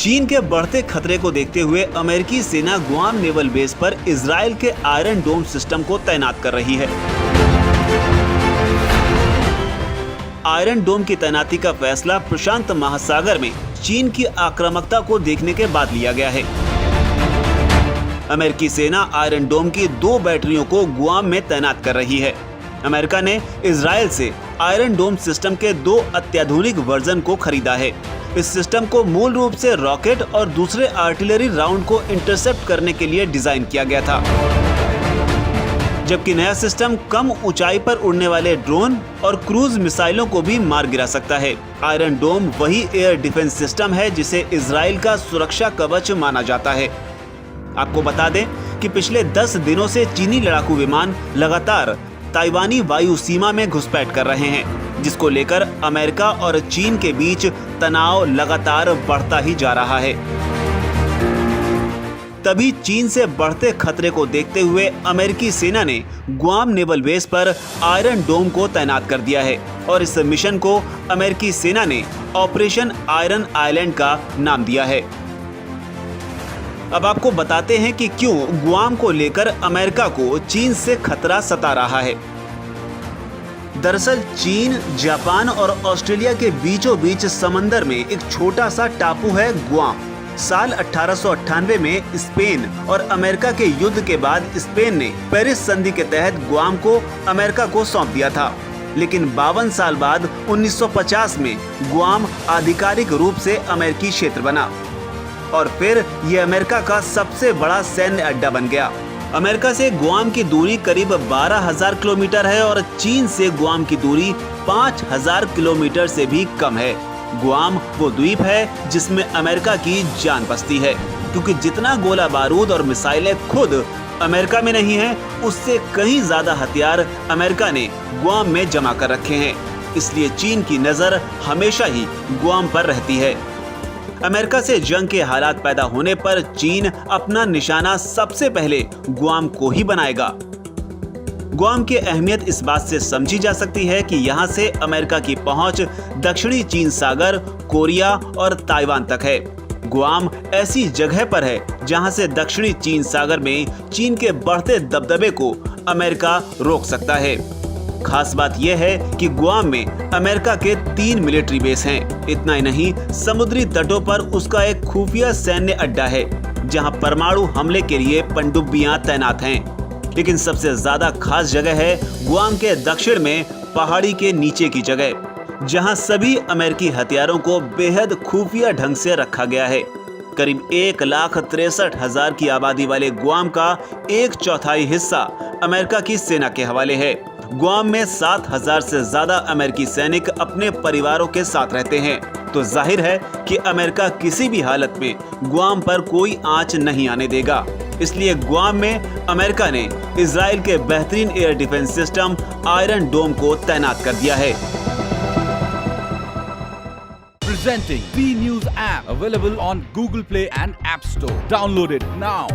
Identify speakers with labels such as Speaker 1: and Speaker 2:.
Speaker 1: चीन के बढ़ते खतरे को देखते हुए अमेरिकी सेना गुआम नेवल बेस पर इजराइल के आयरन डोम सिस्टम को तैनात कर रही है। आयरन डोम की तैनाती का फैसला प्रशांत महासागर में चीन की आक्रामकता को देखने के बाद लिया गया है। अमेरिकी सेना आयरन डोम की 2 बैटरियों को गुआम में तैनात कर रही है। अमेरिका ने इजराइल से आयरन डोम सिस्टम के 2 अत्याधुनिक वर्जन को खरीदा है। इस सिस्टम को मूल रूप से रॉकेट और दूसरे आर्टिलरी राउंड को इंटरसेप्ट करने के लिए डिजाइन किया गया था, जबकि नया सिस्टम कम ऊंचाई पर उड़ने वाले ड्रोन और क्रूज मिसाइलों को भी मार गिरा सकता है। आयरन डोम वही एयर डिफेंस सिस्टम है जिसे इजराइल का सुरक्षा कवच माना जाता है। आपको बता दें कि पिछले 10 दिनों से चीनी लड़ाकू विमान लगातार ताइवानी वायु सीमा में घुसपैठ कर रहे हैं, जिसको लेकर अमेरिका और चीन के बीच तनाव लगातार बढ़ता ही जा रहा है। तभी चीन से बढ़ते खतरे को देखते हुए अमेरिकी सेना ने गुआम नेवल बेस पर आयरन डोम को तैनात कर दिया है और इस मिशन को अमेरिकी सेना ने ऑपरेशन आयरन आइलैंड का नाम दिया है। अब आपको बताते हैं कि क्यों गुआम को लेकर अमेरिका को चीन से खतरा सता रहा है। दरअसल चीन, जापान और ऑस्ट्रेलिया के बीचों बीच समंदर में एक छोटा सा टापू है गुआम। साल 1898 में स्पेन और अमेरिका के युद्ध के बाद स्पेन ने पेरिस संधि के तहत गुआम को अमेरिका को सौंप दिया था, लेकिन 52 साल बाद 1950 में गुआम आधिकारिक रूप से अमेरिकी क्षेत्र बना और फिर ये अमेरिका का सबसे बड़ा सैन्य अड्डा बन गया। अमेरिका से गुआम की दूरी करीब 12,000 किलोमीटर है और चीन से गुआम की दूरी 5,000 किलोमीटर से भी कम है। गुआम वो द्वीप है जिसमें अमेरिका की जान बसती है, क्योंकि जितना गोला बारूद और मिसाइलें खुद अमेरिका में नहीं है, उससे कहीं ज्यादा हथियार अमेरिका ने गुआम में जमा कर रखे हैं। इसलिए चीन की नजर हमेशा ही गुआम पर रहती है। अमेरिका से जंग के हालात पैदा होने पर चीन अपना निशाना सबसे पहले गुआम को ही बनाएगा। गुआम की अहमियत इस बात से समझी जा सकती है कि यहाँ से अमेरिका की पहुंच दक्षिणी चीन सागर, कोरिया और ताइवान तक है। गुआम ऐसी जगह पर है जहाँ से दक्षिणी चीन सागर में चीन के बढ़ते दबदबे को अमेरिका रोक सकता है। खास बात यह है कि गुआम में अमेरिका के 3 मिलिट्री बेस हैं। इतना ही नहीं, समुद्री तटों पर उसका एक खुफिया सैन्य अड्डा है जहां परमाणु हमले के लिए पनडुब्बियां तैनात हैं। लेकिन सबसे ज्यादा खास जगह है गुआम के दक्षिण में पहाड़ी के नीचे की जगह, जहां सभी अमेरिकी हथियारों को बेहद खुफिया ढंग से रखा गया है। करीब 1,63,000 की आबादी वाले गुआम का 1/4 हिस्सा अमेरिका की सेना के हवाले है। गुआम में 7,000 से ज्यादा अमेरिकी सैनिक अपने परिवारों के साथ रहते हैं, तो जाहिर है कि अमेरिका किसी भी हालत में गुआम पर कोई आंच नहीं आने देगा। इसलिए गुआम में अमेरिका ने इजराइल के बेहतरीन एयर डिफेंस सिस्टम आयरन डोम को तैनात कर दिया है।
Speaker 2: Presenting B News app available on Google Play and App Store. Download it now.